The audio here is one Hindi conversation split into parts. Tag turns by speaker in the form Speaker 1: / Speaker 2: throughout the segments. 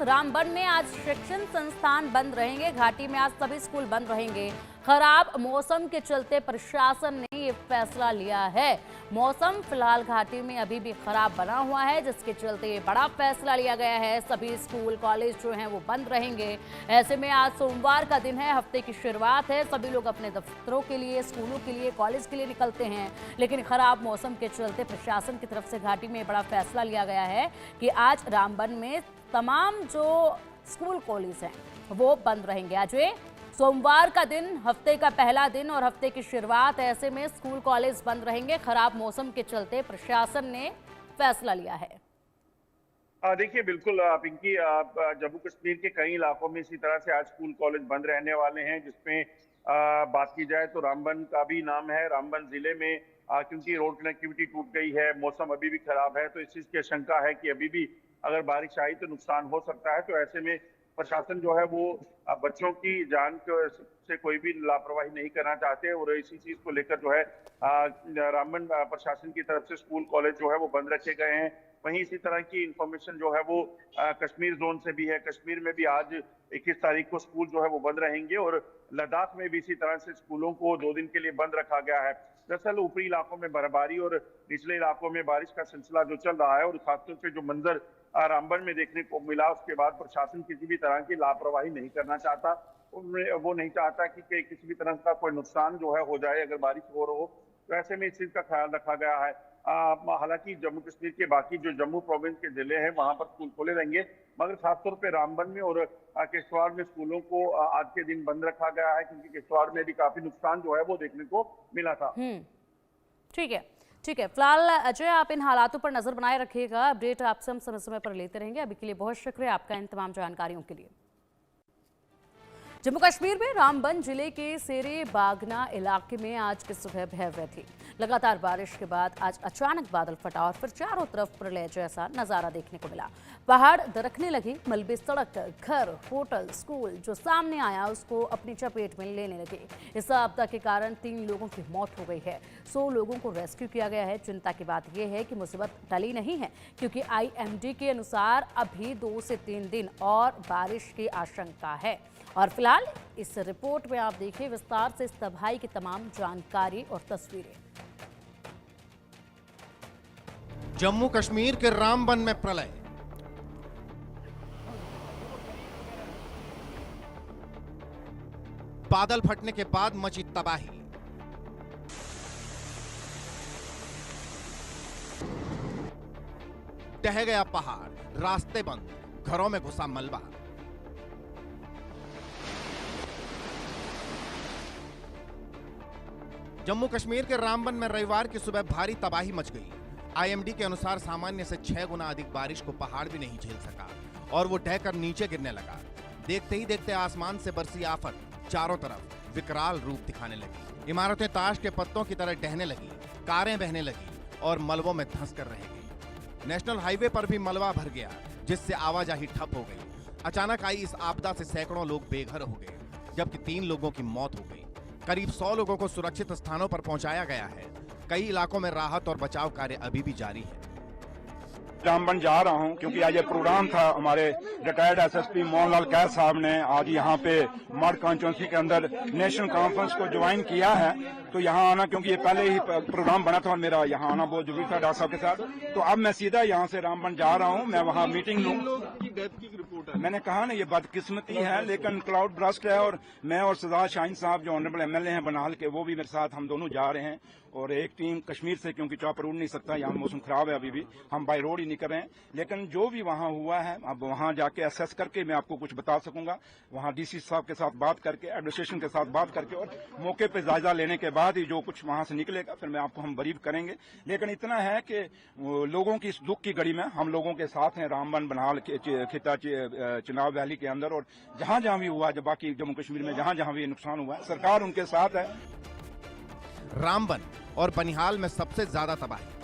Speaker 1: रामबन में आज शिक्षण संस्थान बंद रहेंगे। घाटी में आज सभी स्कूल बंद रहेंगे। खराब मौसम के चलते प्रशासन ने ये फैसला लिया है। मौसम फिलहाल घाटी में अभी भी खराब बना हुआ है, जिसके चलते ये बड़ा फैसला लिया गया है। सभी स्कूल कॉलेज जो हैं वो बंद रहेंगे। ऐसे में आज सोमवार का दिन है, हफ्ते की शुरुआत है। सभी लोग अपने दफ्तरों के लिए, स्कूलों के लिए, कॉलेज के लिए निकलते हैं, लेकिन खराब मौसम के चलते प्रशासन की तरफ से घाटी में बड़ा फैसला लिया गया है कि आज रामबन में तमाम जो स्कूल कॉलेज हैं वो बंद रहेंगे। आज सोमवार का दिन, हफ्ते का पहला दिन और हफ्ते की शुरुआत, ऐसे में स्कूल कॉलेज बंद रहेंगे। खराब मौसम के चलते प्रशासन ने फैसला लिया है।
Speaker 2: देखिए, बिल्कुल पिंकी, जम्मू कश्मीर के कई इलाकों में इसी तरह से आज स्कूल कॉलेज बंद रहने वाले हैं, जिसमें बात की जाए तो रामबन का भी नाम है। रामबन जिले में क्योंकि रोड कनेक्टिविटी टूट गई है, मौसम अभी भी खराब है, तो इस चीज की आशंका है कि अभी भी अगर बारिश आई तो नुकसान हो सकता है। तो ऐसे में प्रशासन जो है वो बच्चों की जान से कोई भी लापरवाही नहीं करना चाहते, और इसी चीज को लेकर जो है रामबन प्रशासन की तरफ से स्कूल कॉलेज जो है वो बंद रखे गए हैं। वहीं इसी तरह की इंफॉर्मेशन जो है वो कश्मीर जोन से भी है। कश्मीर में भी आज 21 तारीख को स्कूल जो है वो बंद रहेंगे, और लद्दाख में भी इसी तरह से स्कूलों को 2 दिन के लिए बंद रखा गया है। दरअसल ऊपरी इलाकों में बर्फबारी और निचले इलाकों में बारिश का सिलसिला जो चल रहा है, और खासतौर पे जो मंजर रामबन में देखने को मिला, उसके बाद प्रशासन किसी भी तरह की लापरवाही नहीं करना चाहता। वो नहीं चाहता कि किसी भी तरह का कोई नुकसान जो है हो जाए अगर बारिश हो। तो ऐसे में इस चीज का ख्याल रखा गया है। हालांकि जम्मू कश्मीर के बाकी जो जम्मू प्रोविंस के जिले हैं वहां पर स्कूल खोले रहेंगे, मगर खासतौर पे रामबन में और किश्तवाड़ में स्कूलों को आज के दिन बंद रखा गया है, क्योंकि किश्तवाड़ में भी काफी नुकसान जो है वो देखने को मिला था।
Speaker 1: ठीक है, ठीक है। फिलहाल अजय, आप इन हालातों पर नजर बनाए रखिएगा। अपडेट आपसे हम समय समय पर लेते रहेंगे। अभी के लिए बहुत शुक्रिया आपका इन तमाम जानकारियों के लिए। जम्मू कश्मीर में रामबन जिले के सेरे बागना इलाके में आज की सुबह भयावह थी। लगातार बारिश के बाद आज अचानक बादल फटा और फिर चारों तरफ प्रलय जैसा नजारा देखने को मिला। पहाड़ दरकने लगे, मलबे सड़क, घर, होटल, स्कूल जो सामने आया उसको अपनी चपेट में लेने लगे। इस आपदा के कारण 3 लोगों की मौत हो गई है। 100 लोगों को रेस्क्यू किया गया है। चिंता की बात यह है कि मुसीबत टली नहीं है, क्योंकि IMD के अनुसार अभी 2 से 3 दिन और बारिश की आशंका है। और फिलहाल इस रिपोर्ट में आप देखिए विस्तार से इस तबाही की तमाम जानकारी और तस्वीरें।
Speaker 3: जम्मू कश्मीर के रामबन में प्रलय। बादल फटने के बाद मची तबाही। ढह गया पहाड़, रास्ते बंद, घरों में घुसा मलबा। जम्मू कश्मीर के रामबन में रविवार की सुबह भारी तबाही मच गई। IMD के अनुसार सामान्य से 6 गुना अधिक बारिश को पहाड़ भी नहीं झेल सका और वो ढहकर नीचे गिरने लगा। देखते ही देखते आसमान से बरसी आफत चारों तरफ विकराल रूप दिखाने लगी। इमारतें ताश के पत्तों की तरह ढहने लगी, कारें बहने लगी और मलबों में धंस कर रह गई। नेशनल हाईवे पर भी मलबा भर गया, जिससे आवाजाही ठप हो गई। अचानक आई इस आपदा से सैकड़ों लोग बेघर हो गए, जबकि 3 लोगों की मौत हो गई। करीब 100 लोगों को सुरक्षित स्थानों पर पहुंचाया गया है। कई इलाकों में राहत और बचाव कार्य अभी भी जारी है।
Speaker 4: रामबन जा रहा हूं क्योंकि आज ये प्रोग्राम था। हमारे रिटायर्ड SSP मोहनलाल कैद साहब ने आज यहाँ पे मर्ड कॉन्स्टिट्यूंसी के अंदर नेशनल कॉन्फ्रेंस को ज्वाइन किया है, तो यहाँ आना, क्योंकि ये पहले ही प्रोग्राम बना था और मेरा यहाँ आना बहुत जरूरी था डॉक्टर साहब के साथ। तो अब मैं सीधा यहाँ से रामबन जा रहा हूँ, मैं वहाँ मीटिंग लूँ। मैंने कहा ना, ये बदकिस्मती है, लेकिन क्लाउड ब्रस्ट है, और मैं और सजाद शाहीन साहब जो ऑनरेबल MLA हैं बनाल के, वो भी मेरे साथ, हम दोनों जा रहे हैं। और एक टीम कश्मीर से, क्योंकि चॉपर उड़ नहीं सकता, यहाँ मौसम खराब है अभी भी, हम बाई रोड ही नहीं कर रहे हैं। लेकिन जो भी वहाँ हुआ है, अब वहाँ जाके असेस करके मैं आपको कुछ बता सकूंगा। वहाँ DC साहब के साथ बात करके, एडमिनिस्ट्रेशन के साथ बात करके, और मौके पे जायजा लेने के बाद ही जो कुछ वहाँ से निकलेगा फिर मैं आपको हम ब्रीफ करेंगे। लेकिन इतना है कि लोगों की इस दुख की घड़ी में हम लोगों के साथ हैं। रामबन, बनाल, खिता, चिनाब वैली के अंदर, और जहां जहां भी हुआ, जब बाकी जम्मू कश्मीर में जहां जहां भी नुकसान हुआ है, सरकार उनके साथ है।
Speaker 3: रामबन और बनिहाल में सबसे ज्यादा तबाही।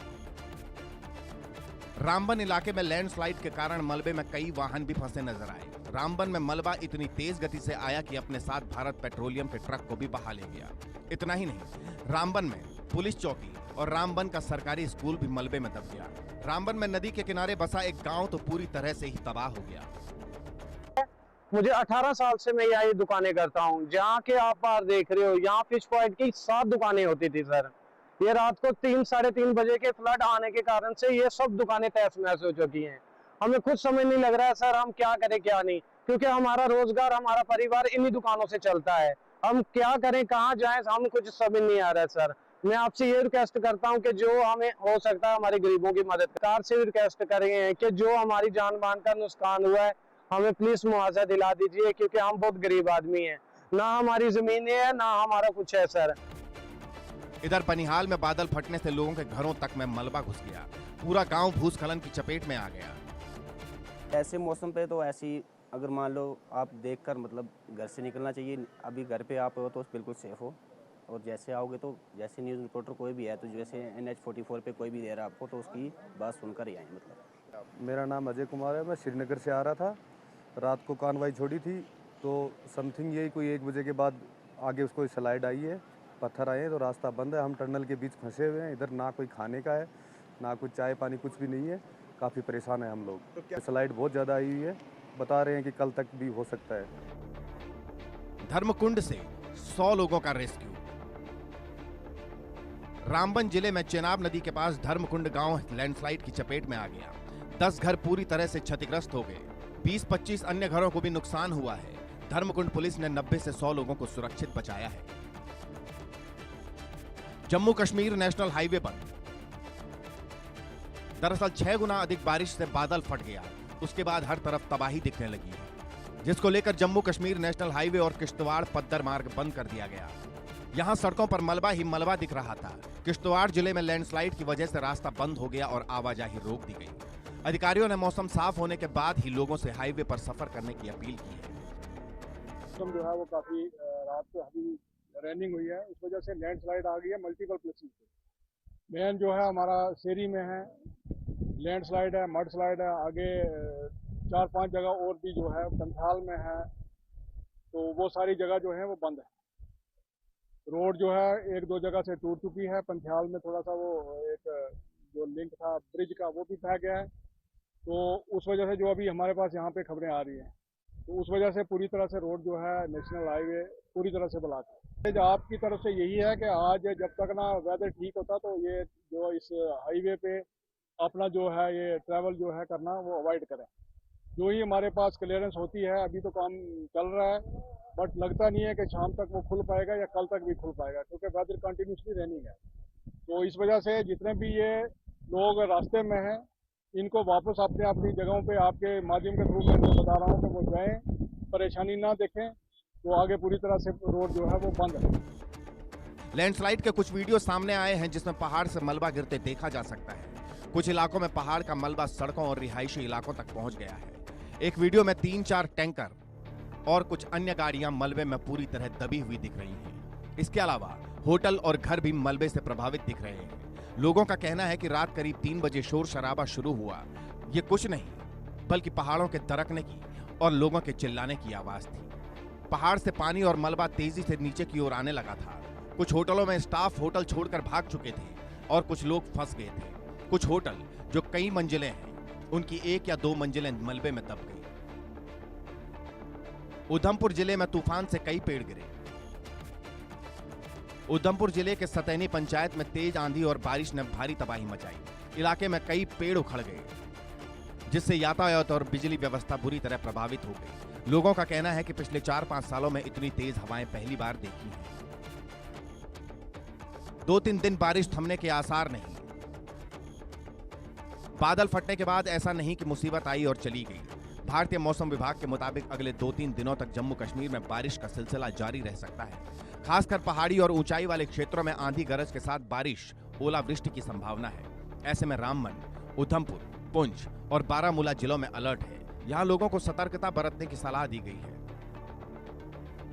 Speaker 3: रामबन इलाके में लैंडस्लाइड के कारण मलबे में कई वाहन भी फंसे नजर आए। रामबन में मलबा इतनी तेज गति से आया कि अपने साथ भारत पेट्रोलियम के ट्रक को भी बहा ले गया। इतना ही नहीं, रामबन में पुलिस चौकी और रामबन का सरकारी स्कूल भी मलबे में दब गया। रामबन में नदी के किनारे बसा एक गांव तो पूरी तरह से ही तबाह हो गया।
Speaker 5: मुझे 18 साल से मैं यहाँ दुकानें करता हूँ। जहाँ के आप बाहर देख रहे हो, यहाँ फिश पॉइंट की 7 दुकानें होती थी सर। ये रात को 3 साढ़े 3 बजे के फ्लड आने के कारण से ये सब दुकानें तहस नहस हो चुकी हैं। हमें खुद समझ नहीं लग रहा है सर, हम क्या करें क्या नहीं, क्योंकि हमारा रोजगार, हमारा परिवार इन्हीं दुकानों से चलता है। हम क्या करें, कहाँ जाएं, हम कुछ समझ नहीं आ रहा है सर। मैं आपसे ये रिक्वेस्ट करता हूं कि जो हमें हो सकता है हमारे गरीबों की मदद, सरकार से भी रिक्वेस्ट कर रहे हैं कि जो हमारी जान मान का नुकसान हुआ है हमें प्लीज मुआवजा दिला दीजिए, क्योंकि हम बहुत गरीब आदमी हैं, ना हमारी जमीनें हैं ना हमारा कुछ है सर।
Speaker 3: इधर बनिहाल में बादल फटने से लोगों के घरों तक में मलबा घुस गया। पूरा गांव भूस्खलन की चपेट में आ गया।
Speaker 6: ऐसे मौसम पे तो ऐसी, अगर मान लो आप देखकर मतलब घर से निकलना चाहिए। अभी घर पे आप हो तो बिल्कुल सेफ हो, और जैसे आओगे तो जैसे न्यूज़ रिपोर्टर कोई भी है तो जैसे NH-44 पे कोई भी दे रहा है आपको तो उसकी बात सुनकर ही आए। मतलब
Speaker 7: मेरा नाम अजय कुमार है, मैं श्रीनगर से आ रहा था। रात को कानवाई छोड़ी थी तो समथिंग यही कोई 1 बजे के बाद आगे उसको स्लाइड आई है, पत्थर आए हैं तो रास्ता बंद है। हम टनल के बीच फंसे हुए हैं। इधर ना कोई खाने का है ना कुछ चाय पानी, कुछ भी नहीं है। काफ़ी परेशान है हम लोग। तो स्लाइड बहुत ज़्यादा आई हुई है, बता रहे हैं कि कल तक भी हो सकता है।
Speaker 3: धर्मकुंड से 100 लोगों का रेस्क्यू। रामबन जिले में चेनाब नदी के पास धर्मकुंड गांव लैंडस्लाइड की चपेट में आ गया। 10 घर पूरी तरह से क्षतिग्रस्त हो गए। 20-25 अन्य घरों को भी नुकसान हुआ है। धर्मकुंड पुलिस ने 90 से 100 लोगों को सुरक्षित बचाया है। जम्मू कश्मीर नेशनल हाईवे पर दरअसल 6 गुना अधिक बारिश से बादल फट गया। उसके बाद हर तरफ तबाही दिखने लगी है, जिसको लेकर जम्मू कश्मीर नेशनल हाईवे और किश्तवाड़ पद्दर मार्ग बंद कर दिया गया। यहां सड़कों पर मलबा ही मलबा दिख रहा था। किश्तवाड़ जिले में लैंडस्लाइड की वजह से रास्ता बंद हो गया और आवाजाही रोक दी गई। अधिकारियों ने मौसम साफ होने के बाद ही लोगों से हाईवे पर सफर करने की अपील की है।
Speaker 8: मौसम जो है वो काफी रात को अभी रेनिंग हुई है, इस वजह से लैंडस्लाइड आ गई है मल्टीपल प्लेसेस पे। मेन जो है हमारा शेरी में है लैंडस्लाइड है, मड स्लाइड है, आगे 4-5 जगह और भी जो है पंथाल में है, तो वो सारी जगह जो है वो बंद है। रोड जो है 1-2 जगह से टूट चुकी है। पंथाल में थोड़ा सा वो एक जो लिंक था ब्रिज का वो भी बह गया है, तो उस वजह से जो अभी हमारे पास यहाँ पे खबरें आ रही हैं, तो उस वजह से पूरी तरह से रोड जो है नेशनल हाईवे पूरी तरह से ब्लॉक है। आपकी तरफ से यही है कि आज जब तक ना वेदर ठीक होता तो ये जो इस हाईवे पे अपना जो है ये ट्रैवल जो है करना वो अवॉइड करें। जो ही हमारे पास क्लियरेंस होती है, अभी तो काम चल रहा है, बट लगता नहीं है कि शाम तक वो खुल पाएगा या कल तक भी खुल पाएगा, क्योंकि वेदर कंटिन्यूसली रनिंग है। तो इस वजह से जितने भी ये लोग रास्ते में हैं, इनको वापस अपने अपनी जगहों पे आपके माध्यम के थ्रू मैं बता रहा हूँ कि वो जाएं, परेशानी ना देखें, तो आगे पूरी तरह से रोड जो है वो बंद है।
Speaker 3: लैंडस्लाइड के कुछ वीडियो सामने आए हैं जिसमें पहाड़ से मलबा गिरते देखा जा सकता है। कुछ इलाकों में पहाड़ का मलबा सड़कों और रिहायशी इलाकों तक पहुंच गया है। एक वीडियो में 3-4 टैंकर और कुछ अन्य गाड़ियां मलबे में पूरी तरह दबी हुई दिख रही हैं। इसके अलावा होटल और घर भी मलबे से प्रभावित दिख रहे हैं। लोगों का कहना है कि रात करीब 3 बजे शोर शराबा शुरू हुआ। ये कुछ नहीं बल्कि पहाड़ों के दरकने की और लोगों के चिल्लाने की आवाज थी। पहाड़ से पानी और मलबा तेजी से नीचे की ओर आने लगा था। कुछ होटलों में स्टाफ होटल छोड़कर भाग चुके थे और कुछ लोग फंस गए थे। कुछ होटल जो कई मंजिलें हैं, उनकी 1 या 2 मंजिलें मलबे में दब गई। उधमपुर जिले में तूफान से कई पेड़ गिरे। उधमपुर जिले के सतैनी पंचायत में तेज आंधी और बारिश ने भारी तबाही मचाई। इलाके में कई पेड़ उखड़ गए, जिससे यातायात और बिजली व्यवस्था बुरी तरह प्रभावित हो गई। लोगों का कहना है कि पिछले 4-5 सालों में इतनी तेज हवाएं पहली बार देखी हैं। 2-3 दिन बारिश थमने के आसार नहीं। बादल फटने के बाद ऐसा नहीं कि मुसीबत आई और चली गई। भारतीय मौसम विभाग के मुताबिक अगले 2-3 दिनों तक जम्मू कश्मीर में बारिश का सिलसिला जारी रह सकता है। खासकर पहाड़ी और ऊंचाई वाले क्षेत्रों में आंधी गरज के साथ बारिश, ओलावृष्टि की संभावना है। ऐसे में रामबन, उधमपुर, पुंछ और बारामूला जिलों में अलर्ट है। यहां लोगों को सतर्कता बरतने की सलाह दी गई है।